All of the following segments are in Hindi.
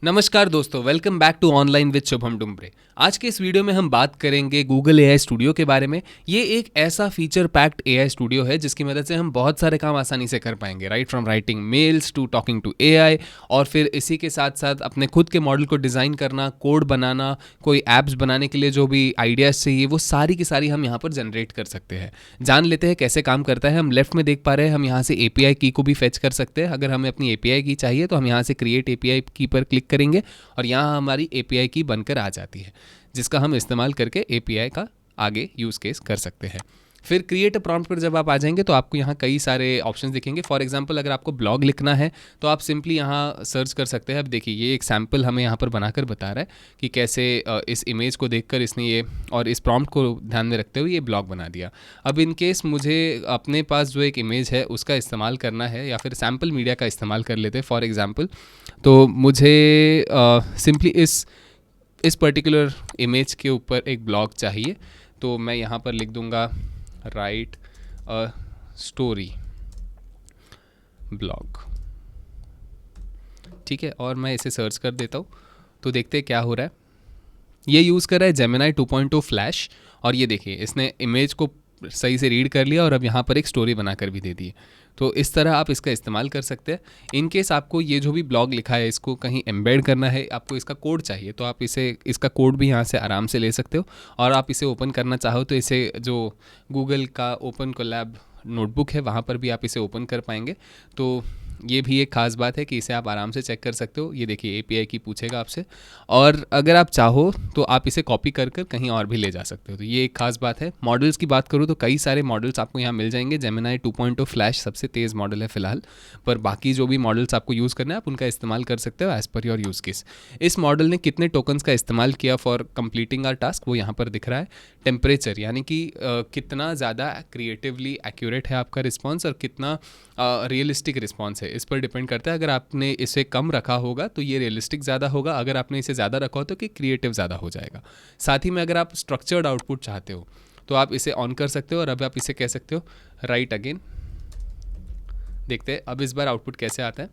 नमस्कार दोस्तों, welcome back to online with Shubham Dumbre. आज के इस वीडियो में हम बात करेंगे गूगल एआई स्टूडियो के बारे में। ये एक ऐसा फीचर पैक्ड एआई स्टूडियो है जिसकी मदद से हम बहुत सारे काम आसानी से कर पाएंगे, right from writing mails to talking to AI, और फिर इसी के साथ साथ अपने खुद के मॉडल को डिज़ाइन करना, कोड बनाना, कोई ऐप्स बनाने के लिए जो भी आइडियाज़ चाहिए वो सारी की सारी हम यहाँ पर जनरेट कर सकते हैं। जान लेते हैं कैसे काम करता है। हम लेफ्ट में देख पा रहे हैं, हम यहाँ से एपीआई की को भी फेच कर सकते हैं। अगर हमें अपनी एपीआई की चाहिए तो हम यहाँ से क्रिएट एपीआई की पर क्लिक करेंगे और यहाँ हमारी एपीआई की बनकर आ जाती है, जिसका हम इस्तेमाल करके एपीआई का आगे यूज़ केस कर सकते हैं। फिर क्रिएट अ प्रॉम्प्ट पर जब आप आ जाएंगे तो आपको यहाँ कई सारे ऑप्शंस दिखेंगे। फॉर एग्जांपल अगर आपको ब्लॉग लिखना है तो आप सिंपली यहाँ सर्च कर सकते हैं। अब देखिए ये एक सैम्पल हमें यहाँ पर बनाकर बता रहा है कि कैसे इस इमेज को देखकर इसने ये और इस प्रॉम्प्ट को ध्यान में रखते हुए ये ब्लॉग बना दिया। अब इन केस मुझे अपने पास जो एक इमेज है उसका इस्तेमाल करना है या फिर सैम्पल मीडिया का इस्तेमाल कर लेते हैं फॉर एग्ज़ाम्पल, तो मुझे सिंपली इस पर्टिकुलर इमेज के ऊपर एक ब्लॉग चाहिए। तो मैं यहाँ पर लिख दूँगा राइट अ स्टोरी ब्लॉग, ठीक है, और मैं इसे सर्च कर देता हूँ। तो देखते हैं क्या हो रहा है। ये यूज़ कर रहा है जेमिनाई 2.0 फ्लैश, और ये देखिए इसने इमेज को सही से रीड कर लिया और अब यहाँ पर एक स्टोरी बनाकर भी दे दी। तो इस तरह आप इसका इस्तेमाल कर सकते हैं। इन केस आपको ये जो भी ब्लॉग लिखा है इसको कहीं एम्बेड करना है, आपको इसका कोड चाहिए, तो आप इसका कोड भी यहाँ से आराम से ले सकते हो। और आप इसे ओपन करना चाहो तो इसे जो गूगल का ओपन कोलैब नोटबुक है वहाँ पर भी आप इसे ओपन कर पाएंगे। तो ये भी एक ख़ास बात है कि इसे आप आराम से चेक कर सकते हो। ये देखिए एपीआई की पूछेगा आपसे, और अगर आप चाहो तो आप इसे कॉपी कर कर कहीं और भी ले जा सकते हो। तो ये एक खास बात है। मॉडल्स की बात करूँ तो कई सारे मॉडल्स आपको यहाँ मिल जाएंगे। जेमिनाई 2.0 फ्लैश सबसे तेज़ मॉडल है फ़िलहाल, पर बाकी जो भी मॉडल्स आपको यूज़ करना है आप उनका इस्तेमाल कर सकते हो as per your use case. इस मॉडल ने कितने टोकन्स का इस्तेमाल किया फॉर कंप्लीटिंग आर टास्क वो यहाँ पर दिख रहा है। टेम्परेचर यानी कि कितना ज़्यादा क्रिएटिवली एक्यूरेट है आपका रिस्पॉन्स और कितना रियलिस्टिक रिस्पॉन्स है, इस पर डिपेंड करता है। अगर आपने इसे कम रखा होगा तो ये रियलिस्टिक ज़्यादा होगा, अगर आपने इसे ज़्यादा रखा हो तो कि क्रिएटिव ज़्यादा हो जाएगा। साथ ही में अगर आप स्ट्रक्चर्ड आउटपुट चाहते हो तो आप इसे ऑन कर सकते हो और अब आप इसे कह सकते हो राइट अगेन। देखते हैं अब इस बार आउटपुट कैसे आता है।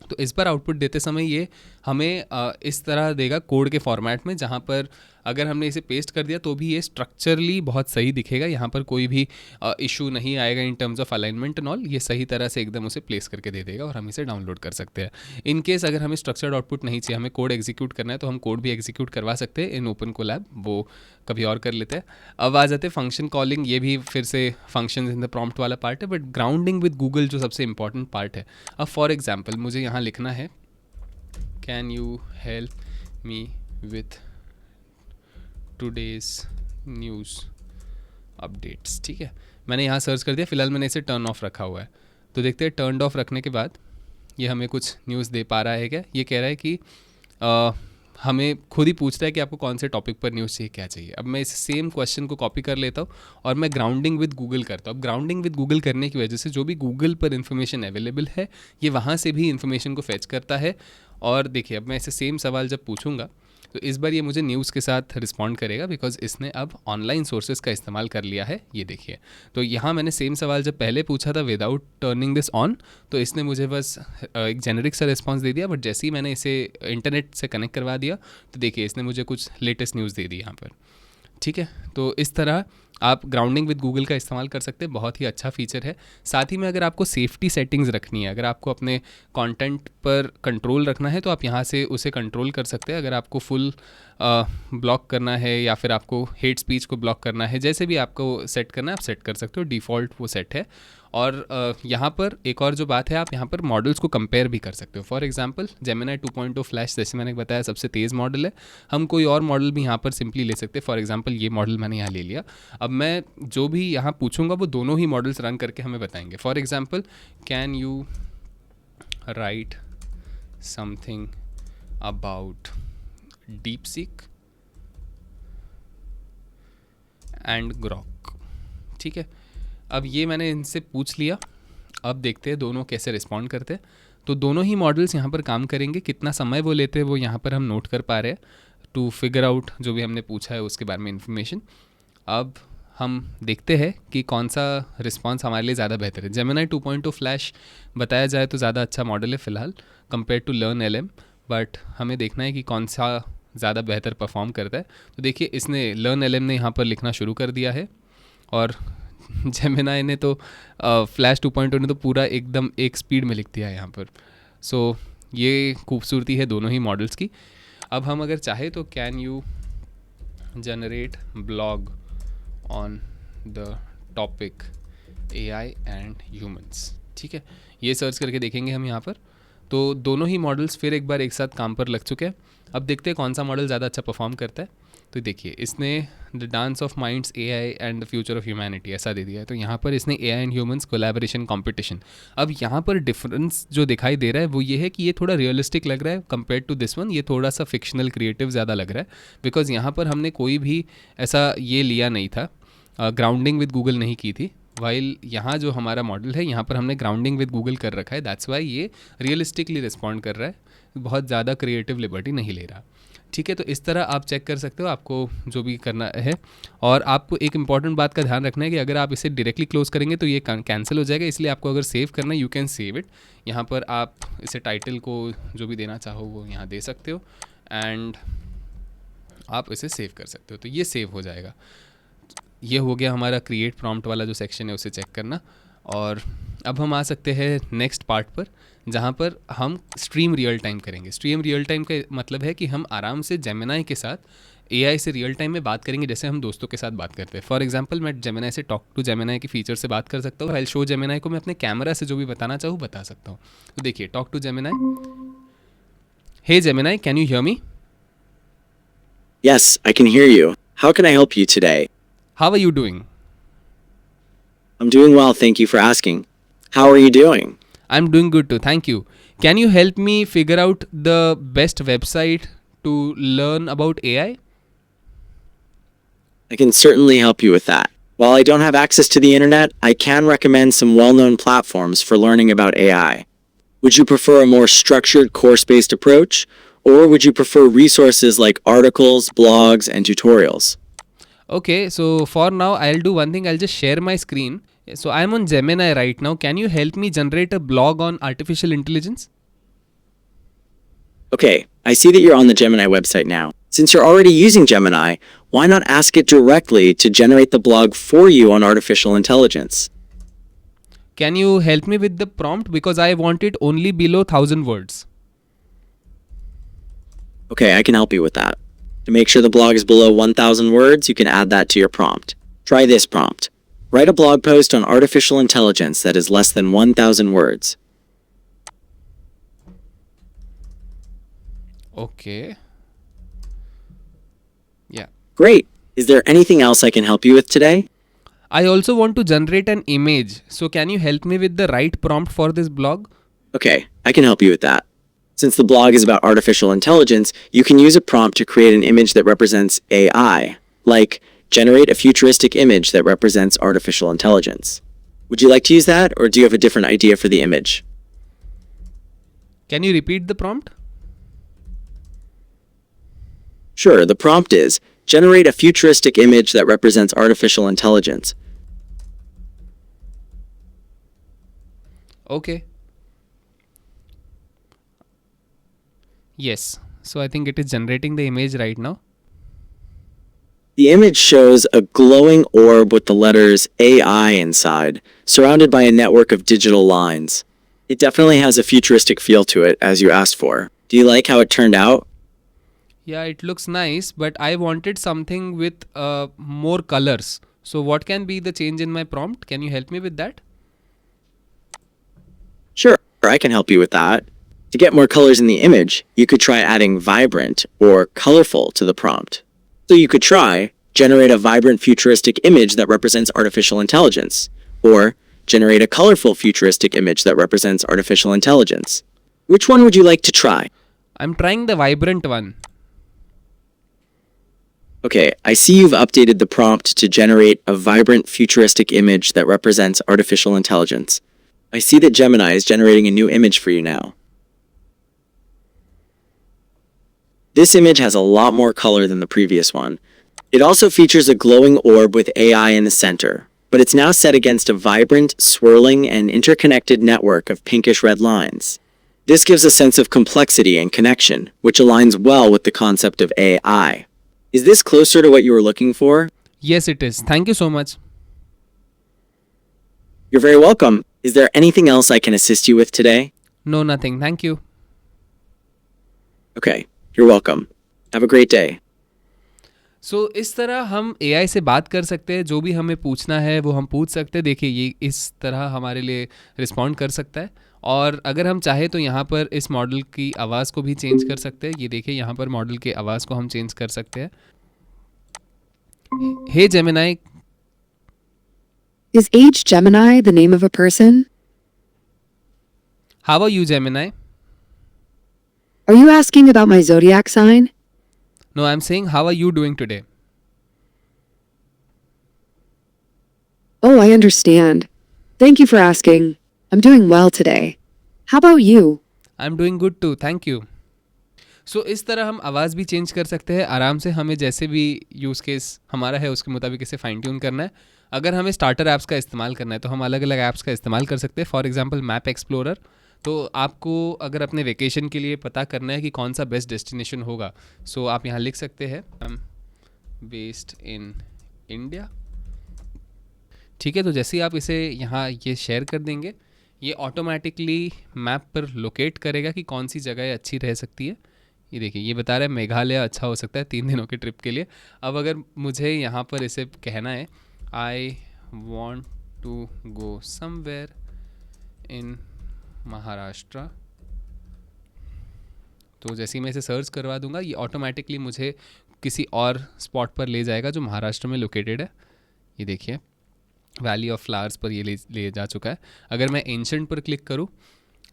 तो इस बार आउटपुट देते समय ये हमें इस तरह देगा कोड के फॉर्मेट में, जहाँ पर अगर हमने इसे पेस्ट कर दिया तो भी ये स्ट्रक्चरली बहुत सही दिखेगा। यहाँ पर कोई भी इशू नहीं आएगा in terms of alignment and all. ये सही तरह से एकदम उसे प्लेस करके दे देगा और हम इसे डाउनलोड कर सकते हैं। इन केस अगर हमें स्ट्रक्चर्ड आउटपुट नहीं चाहिए, हमें कोड एग्जीक्यूट करना है, तो हम कोड भी एग्जीक्यूट करवा सकते हैं इन ओपन कोलैब, वो कभी और कर लेते हैं। अब आ जाते हैं फंक्शन कॉलिंग। ये भी फिर से फंक्शन इन द प्रॉम्प्ट वाला पार्ट है, बट ग्राउंडिंग विद गूगल जो सबसे इंपॉर्टेंट पार्ट है। अब फॉर एग्जाम्पल मुझे यहाँ लिखना है can you help me with today's news updates, ठीक है। मैंने यहाँ सर्च कर दिया, फिलहाल मैंने इसे टर्न ऑफ रखा हुआ है। तो देखते हैं टर्न ऑफ रखने के बाद ये हमें कुछ न्यूज़ दे पा रहा है क्या। ये कह रहा है कि हमें खुद ही पूछता है कि आपको कौन से टॉपिक पर न्यूज़ चाहिए, क्या चाहिए। अब मैं इस सेम क्वेश्चन को कॉपी कर लेता हूँ और मैं ग्राउंडिंग विद गूगल करता हूँ। अब ग्राउंडिंग विद गूगल करने की वजह से जो भी गूगल पर इन्फॉर्मेशन अवेलेबल है ये वहाँ से भी इन्फॉर्मेशन को फेच करता है। और देखिए अब मैं इसे सेम सवाल जब पूछूंगा तो इस बार ये मुझे न्यूज़ के साथ रिस्पॉन्ड करेगा, बिकॉज इसने अब ऑनलाइन सोर्सेज का इस्तेमाल कर लिया है। ये देखिए, तो यहाँ मैंने सेम सवाल जब पहले पूछा था विदाउट टर्निंग दिस ऑन, तो इसने मुझे बस एक जेनरिक सा रिस्पॉन्स दे दिया। बट जैसे ही मैंने इसे इंटरनेट से कनेक्ट करवा दिया तो देखिए इसने मुझे कुछ लेटेस्ट न्यूज़ दे दी यहाँ पर, ठीक है। तो इस तरह आप ग्राउंडिंग विद गूगल का इस्तेमाल कर सकते हैं, बहुत ही अच्छा फीचर है। साथ ही में अगर आपको सेफ्टी सेटिंग्स रखनी है, अगर आपको अपने कंटेंट पर कंट्रोल रखना है तो आप यहाँ से उसे कंट्रोल कर सकते हैं। अगर आपको फुल ब्लॉक करना है या फिर आपको हेट स्पीच को ब्लॉक करना है, जैसे भी आपको सेट करना है आप सेट कर सकते हो। डिफ़ॉल्ट वो सेट है। और यहाँ पर एक और जो बात है, आप यहाँ पर मॉडल्स को कंपेयर भी कर सकते हो। फॉर एग्जांपल जेमिनाई 2.0 फ्लैश जैसे मैंने बताया सबसे तेज़ मॉडल है। हम कोई और मॉडल भी यहाँ पर सिंपली ले सकते हैं। फॉर एग्जांपल ये मॉडल मैंने यहाँ ले लिया। अब मैं जो भी यहाँ पूछूंगा वो दोनों ही मॉडल्स रन करके हमें बताएंगे। For example can you right something about deep seek and Grok, ठीक है। अब ये मैंने इनसे पूछ लिया। अब देखते हैं दोनों कैसे रिस्पॉन्ड करते हैं। तो दोनों ही मॉडल्स यहाँ पर काम करेंगे। कितना समय वो लेते हैं वो यहाँ पर हम नोट कर पा रहे हैं टू फिगर आउट जो भी हमने पूछा है उसके बारे में इन्फॉर्मेशन। अब हम देखते हैं कि कौन सा रिस्पॉन्स हमारे लिए ज़्यादा बेहतर है। जेमिनाई 2.0 फ्लैश बताया जाए तो ज़्यादा अच्छा मॉडल है फ़िलहाल compare to learn LM, but हमें देखना है कि कौन सा ज़्यादा बेहतर परफॉर्म करता है। तो देखिए इसने लर्न एल ने यहाँ पर लिखना शुरू कर दिया है, और जेमिनाई ने तो फ्लैश 2.0 ने तो पूरा एकदम एक स्पीड में लिख दिया है यहाँ पर। सो ये खूबसूरती है दोनों ही मॉडल्स की। अब हम अगर चाहे तो can you generate blog on the topic AI and humans, ठीक है, ये सर्च करके देखेंगे हम यहाँ पर। तो दोनों ही मॉडल्स फिर एक बार एक साथ काम पर लग चुके हैं। अब देखते हैं कौन सा मॉडल ज़्यादा अच्छा परफॉर्म करता है। तो देखिए इसने the dance of minds AI and the future of humanity ऐसा दे दिया है। तो यहाँ पर इसने AI and humans collaboration competition. अब यहाँ पर डिफरेंस जो दिखाई दे रहा है वो ये है कि ये थोड़ा रियलिस्टिक लग रहा है कंपेयर टू दिस वन। ये थोड़ा सा फिक्शनल क्रिएटिव ज़्यादा लग रहा है, बिकॉज यहाँ पर हमने कोई भी ऐसा ये लिया नहीं था, ग्राउंडिंग विद गूगल नहीं की थी। वाइल यहाँ जो हमारा मॉडल है यहाँ पर हमने ग्राउंडिंग विद गूगल कर रखा है, दैट्स वाई ये रियलिस्टिकली रिस्पॉन्ड कर रहा है, बहुत ज़्यादा क्रिएटिव लिबर्टी नहीं ले रहा, ठीक है। तो इस तरह आप चेक कर सकते हो आपको जो भी करना है। और आपको एक इंपॉर्टेंट बात का ध्यान रखना है कि अगर आप इसे डायरेक्टली क्लोज करेंगे तो ये कैंसिल हो जाएगा, इसलिए आपको अगर सेव करना है यू कैन सेव इट। यहाँ पर आप इसे टाइटल को जो भी देना चाहो वो यहाँ दे सकते हो, एंड आप इसे सेव कर सकते हो, तो ये सेव हो जाएगा। ये हो गया हमारा क्रिएट प्रॉम्प्ट वाला जो सेक्शन है उसे चेक करना। और अब हम आ सकते हैं नेक्स्ट पार्ट पर, जहाँ पर हम स्ट्रीम रियल टाइम करेंगे। स्ट्रीम रियल टाइम का मतलब है कि हम आराम से जेमिनाई के साथ AI से रियल टाइम में बात करेंगे, जैसे हम दोस्तों के साथ बात करते हैं। फॉर एग्जांपल मैं जेमिनाई से टॉक टू जेमिनाई के फीचर से बात कर सकता हूँ। आई शो जेमिनाई को मैं अपने कैमरा से जो भी बताना चाहूँ बता सकता हूँ। तो देखिए talk to Gemini, hey Gemini can you hear me? Yes, I can hear you. How can I help you today? How are you doing? I'm doing well, thank you for asking. How are you doing? I'm doing good too, thank you. Can you help me figure out the best website to learn about AI? I can certainly help you with that. While I don't have access to the internet, I can recommend some well-known platforms for learning about AI. Would you prefer a more structured course-based approach, or would you prefer resources like articles, blogs, and tutorials? Okay, so for now I'll do one thing, I'll just share my screen. So I'm on Gemini right now. Can you help me generate a blog on artificial intelligence? Okay, I see that you're on the Gemini website now. Since you're already using Gemini, why not ask it directly to generate the blog for you on artificial intelligence? Can you help me with the prompt, because I want it only below 1000 words. Okay, I can help you with that. To make sure the blog is below 1000 words, you can add that to your prompt. Try this prompt. Write a blog post on artificial intelligence that is less than 1000 words. Okay. Yeah. Great. Is there anything else I can help you with today? I also want to generate an image. So can you help me with the right prompt for this blog? Okay, I can help you with that. Since the blog is about artificial intelligence, you can use a prompt to create an image that represents AI, like generate a futuristic image that represents artificial intelligence. Would you like to use that, or do you have a different idea for the image? Can you repeat the prompt? Sure, the prompt is generate a futuristic image that represents artificial intelligence. Okay. Yes, so I think it is generating the image right now. The image shows a glowing orb with the letters AI inside, surrounded by a network of digital lines. It definitely has a futuristic feel to it, as you asked for. Do you like how it turned out? Yeah, it looks nice, but I wanted something with more colors. So what can be the change in my prompt? Can you help me with that? Sure, I can help you with that. To get more colors in the image, you could try adding vibrant or colorful to the prompt. So you could try generate a vibrant futuristic image that represents artificial intelligence, or generate a colorful futuristic image that represents artificial intelligence. Which one would you like to try? I'm trying the vibrant one. Okay, I see you've updated the prompt to generate a vibrant futuristic image that represents artificial intelligence. I see that Gemini is generating a new image for you now. This image has a lot more color than the previous one. It also features a glowing orb with AI in the center, but it's now set against a vibrant, swirling, and interconnected network of pinkish red lines. This gives a sense of complexity and connection, which aligns well with the concept of AI. Is this closer to what you were looking for? Yes, it is. Thank you so much. You're very welcome. Is there anything else I can assist you with today? No, nothing. Thank you. Okay, you're welcome. Have a great day. सो इस तरह हम एआई से बात कर सकते हैं, जो भी हमें पूछना है वो हम पूछ सकते हैं. देखिए ये इस तरह हमारे लिए रिस्पॉन्ड कर सकता है. और अगर हम चाहें तो यहाँ पर इस मॉडल की आवाज़ को भी चेंज कर सकते हैं. ये देखिए यहाँ पर मॉडल की आवाज़ को हम चेंज कर सकते हैं. Hey Gemini. Is H. Gemini the name of a person? How are you Gemini? Are you asking about my zodiac sign? No, I am saying how are you doing today. Oh, I understand. Thank you for asking. I'm doing well today. How about you? I am doing good too, thank you. So इस तरह हम आवाज़ भी चेंज कर सकते हैं आराम से. हमें जैसे भी यूज़ केस हमारा है उसके मुताबिक इसे फाइन ट्यून करना है. अगर हमें स्टार्टर ऐप्स का इस्तेमाल करना है तो हम अलग अलग ऐप्स का इस्तेमाल कर सकते हैं. For example map explorer. तो आपको अगर अपने वेकेशन के लिए पता करना है कि कौन सा बेस्ट डेस्टिनेशन होगा, सो आप यहाँ लिख सकते हैं I am based in India. ठीक है, तो जैसे ही आप इसे यहाँ ये शेयर कर देंगे, ये ऑटोमेटिकली मैप पर लोकेट करेगा कि कौन सी जगह अच्छी रह सकती है. ये देखिए ये बता रहा है मेघालय अच्छा हो सकता है 3 दिनों के ट्रिप के लिए. अब अगर मुझे यहाँ पर इसे कहना है I want to go somewhere in Maharashtra, तो जैसे ही मैं इसे सर्च करवा दूंगा ये ऑटोमेटिकली मुझे किसी और स्पॉट पर ले जाएगा जो महाराष्ट्र में लोकेटेड है. ये देखिए वैली ऑफ फ्लावर्स पर ये ले जा चुका है. अगर मैं एंशंट पर क्लिक करूँ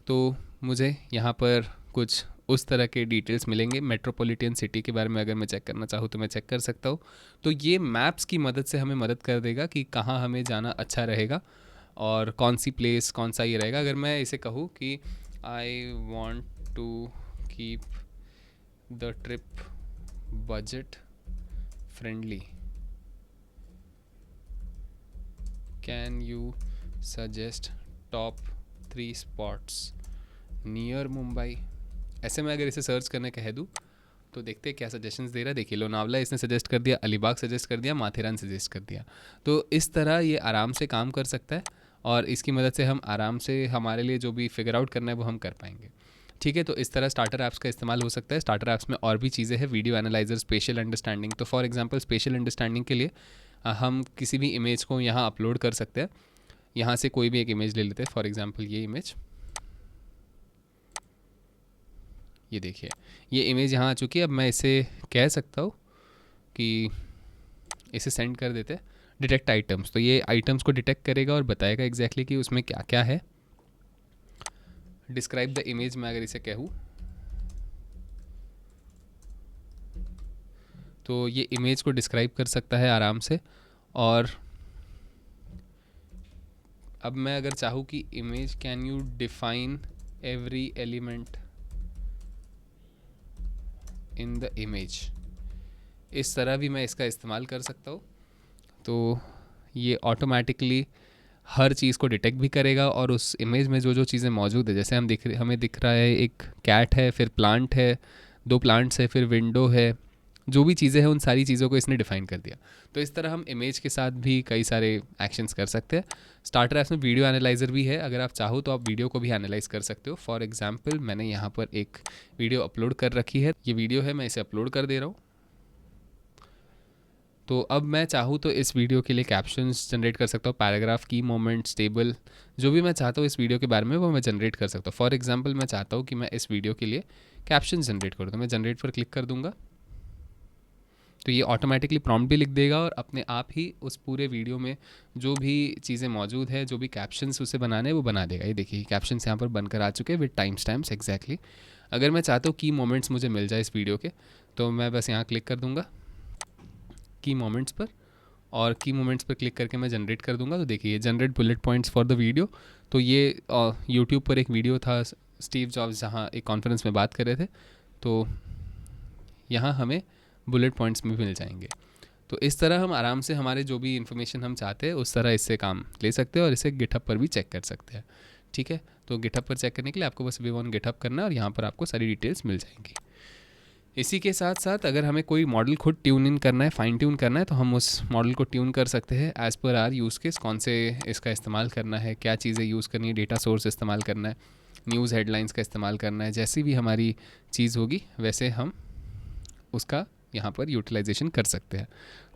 तो मुझे यहाँ पर कुछ उस तरह के डिटेल्स मिलेंगे. मेट्रोपॉलिटन सिटी के बारे में अगर मैं चेक करना चाहूँ तो मैं चेक कर सकता हूँ. तो ये मैप्स की मदद से हमें मदद कर देगा कि कहाँ हमें जाना अच्छा रहेगा और कौन सी प्लेस कौन सा ये रहेगा. अगर मैं इसे कहूँ कि I want to keep the trip budget friendly, can you suggest top 3 spots near Mumbai, ऐसे मैं अगर इसे सर्च करने कह दूँ तो देखते हैं क्या सजेशंस दे रहा है. देखिए लोनावला इसने सजेस्ट कर दिया, अलीबाग सजेस्ट कर दिया, माथेरान सजेस्ट कर दिया. तो इस तरह ये आराम से काम कर सकता है और इसकी मदद से हम आराम से हमारे लिए जो भी फिगर आउट करना है वो हम कर पाएंगे. ठीक है, तो इस तरह स्टार्टर ऐप्स का इस्तेमाल हो सकता है. स्टार्टर ऐप्स में और भी चीज़ें हैं, वीडियो एनालाइजर, स्पेशल अंडरस्टैंडिंग. तो फॉर एग्जांपल स्पेशल अंडरस्टैंडिंग के लिए हम किसी भी इमेज को यहाँ अपलोड कर सकते हैं. यहाँ से कोई भी एक इमेज ले लेते हैं. फॉर एग्जांपल ये इमेज, ये देखिए ये इमेज यहाँ आ चुकी है. अब मैं इसे कह सकता हूँ कि इसे सेंड कर देते हैं डिटेक्ट आइटम्स. तो ये आइटम्स को डिटेक्ट करेगा और बताएगा एग्जैक्टली कि उसमें क्या क्या है. डिस्क्राइब द इमेज मैं अगर इसे कहूँ तो ये इमेज को डिस्क्राइब कर सकता है आराम से. और अब मैं अगर चाहूँ कि image can you define every element in the image, इस तरह भी मैं इसका इस्तेमाल कर सकता हूँ. तो ये ऑटोमेटिकली हर चीज़ को डिटेक्ट भी करेगा और उस इमेज में जो जो चीज़ें मौजूद है, जैसे हमें दिख रहा है एक कैट है, फिर प्लांट है, 2 प्लांट्स है, फिर विंडो है, जो भी चीज़ें हैं उन सारी चीज़ों को इसने डिफाइन कर दिया. तो इस तरह हम इमेज के साथ भी कई सारे एक्शंस कर सकते हैं. स्टार्टर ऐप्स में वीडियो एनालाइज़र भी है. अगर आप चाहो तो आप वीडियो को भी एनालाइज कर सकते हो. फॉर एग्जांपल मैंने यहाँ पर एक वीडियो अपलोड कर रखी है. ये वीडियो है, मैं इसे अपलोड कर दे रहा हूँ. तो अब मैं चाहूँ तो इस वीडियो के लिए कैप्शंस जनरेट कर सकता हूँ, पैराग्राफ, की मोमेंट्स, टेबल, जो भी मैं चाहता हूँ इस वीडियो के बारे में वो मैं जनरेट कर सकता हूँ. फॉर एग्जांपल मैं चाहता हूँ कि मैं इस वीडियो के लिए कैप्शन जनरेट करूँ, तो मैं जनरेट पर क्लिक कर दूँगा. तो ये ऑटोमेटिकली प्रॉम्प्ट भी लिख देगा और अपने आप ही उस पूरे वीडियो में जो भी चीज़ें मौजूद है, जो भी कैप्शंस उसे बनाने हैं वो बना देगा. ये देखिए कैप्शंस यहाँ पर बनकर आ चुके हैं विद टाइम स्टैम्प्स एग्जैक्टली. अगर मैं चाहता हूँ की मोमेंट्स मुझे मिल जाए इस वीडियो के, तो मैं बस यहाँ क्लिक कर दूँगा की मोमेंट्स पर और की मोमेंट्स पर क्लिक करके मैं जनरेट कर दूंगा. तो देखिए generate bullet points for the video. तो ये यूट्यूब पर एक वीडियो था स्टीव जॉब्स जहाँ एक कॉन्फ्रेंस में बात कर रहे थे. तो यहाँ हमें बुलेट पॉइंट्स में मिल जाएंगे. तो इस तरह हम आराम से हमारे जो भी इन्फॉर्मेशन हम चाहते हैं उस तरह इससे काम ले सकते हैं और इसे गिटहब पर भी चेक कर सकते हैं. ठीक है। तो गिटहब पर चेक करने के लिए आपको बस विव ऑन गिटहब करना है और यहाँ पर आपको सारी डिटेल्स मिल जाएंगी। इसी के साथ साथ अगर हमें कोई मॉडल खुद ट्यून इन करना है, फाइन ट्यून करना है, तो हम उस मॉडल को ट्यून कर सकते हैं as per R use case. कौन से इसका इस्तेमाल करना है, क्या चीज़ें यूज़ करनी है, डेटा सोर्स इस्तेमाल करना है, न्यूज़ हेडलाइंस का इस्तेमाल करना है, जैसी भी हमारी चीज़ होगी वैसे हम उसका यहाँ पर यूटिलाइजेशन कर सकते हैं।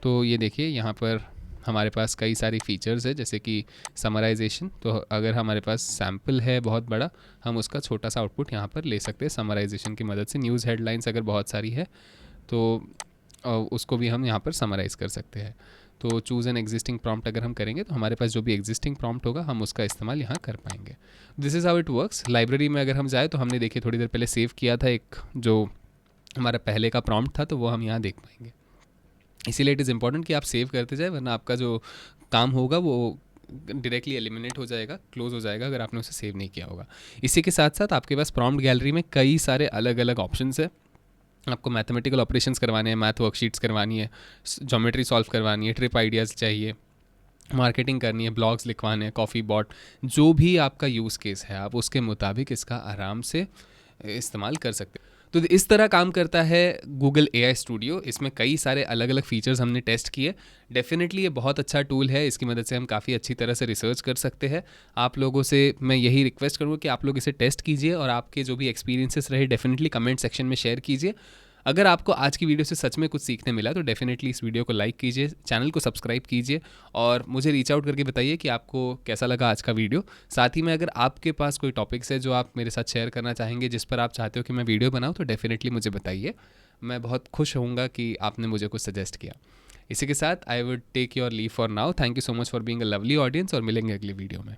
तो ये देखिए यहाँ पर हमारे पास कई सारी फीचर्स है, जैसे कि समराइजेशन। तो अगर हमारे पास सैम्पल है बहुत बड़ा, हम उसका छोटा सा आउटपुट यहाँ पर ले सकते हैं समराइजेशन की मदद से। न्यूज़ हेडलाइंस अगर बहुत सारी है तो उसको भी हम यहाँ पर समराइज़ कर सकते हैं। तो चूज़ एन एग्जिस्टिंग प्रॉम्प्ट अगर हम करेंगे तो हमारे पास जो भी एग्जिस्टिंग प्रॉम्प्ट होगा हम उसका इस्तेमाल यहाँ कर पाएंगे। This is how it works. Library में अगर हम जाए तो हमने देखिए थोड़ी देर पहले सेव किया था एक जो हमारा पहले का प्रॉम्प्ट था, तो वो हम यहाँ देख पाएंगे। इसीलिए इट इज़ इम्पॉर्टेंट कि आप सेव करते जाए, वरना आपका जो काम होगा वो डायरेक्टली एलिमिनेट हो जाएगा, क्लोज हो जाएगा अगर आपने उसे सेव नहीं किया होगा। इसी के साथ साथ आपके पास प्रॉम्प्ट गैलरी में कई सारे अलग अलग ऑप्शंस है। आपको मैथमेटिकल ऑपरेशंस करवाने हैं, मैथ वर्कशीट्स करवानी है, ज्योमेट्री सॉल्व करवानी है, ट्रिप आइडियाज़ चाहिए, मार्केटिंग करनी है, ब्लॉग्स लिखवाने हैं, कॉफ़ी बॉट, जो भी आपका यूज़ केस है आप उसके मुताबिक इसका आराम से इस्तेमाल कर सकते हैं। तो इस तरह काम करता है गूगल AI स्टूडियो। इसमें कई सारे अलग अलग फीचर्स हमने टेस्ट किए। डेफिनेटली ये बहुत अच्छा टूल है, इसकी मदद से हम काफ़ी अच्छी तरह से रिसर्च कर सकते हैं। आप लोगों से मैं यही रिक्वेस्ट करूँगा कि आप लोग इसे टेस्ट कीजिए और आपके जो भी एक्सपीरियंसेस रहे डेफिनेटली कमेंट सेक्शन में शेयर कीजिए। अगर आपको आज की वीडियो से सच में कुछ सीखने मिला तो डेफिनेटली इस वीडियो को लाइक कीजिए, चैनल को सब्सक्राइब कीजिए और मुझे रीच आउट करके बताइए कि आपको कैसा लगा आज का वीडियो। साथ ही में अगर आपके पास कोई टॉपिक्स है जो आप मेरे साथ शेयर करना चाहेंगे, जिस पर आप चाहते हो कि मैं वीडियो बनाऊँ, तो डेफिनेटली मुझे बताइए। मैं बहुत खुश होऊंगा कि आपने मुझे कुछ सजेस्ट किया। इसी के साथ I would take your leave for now. Thank you so much for being a lovely audience और मिलेंगे अगली वीडियो में।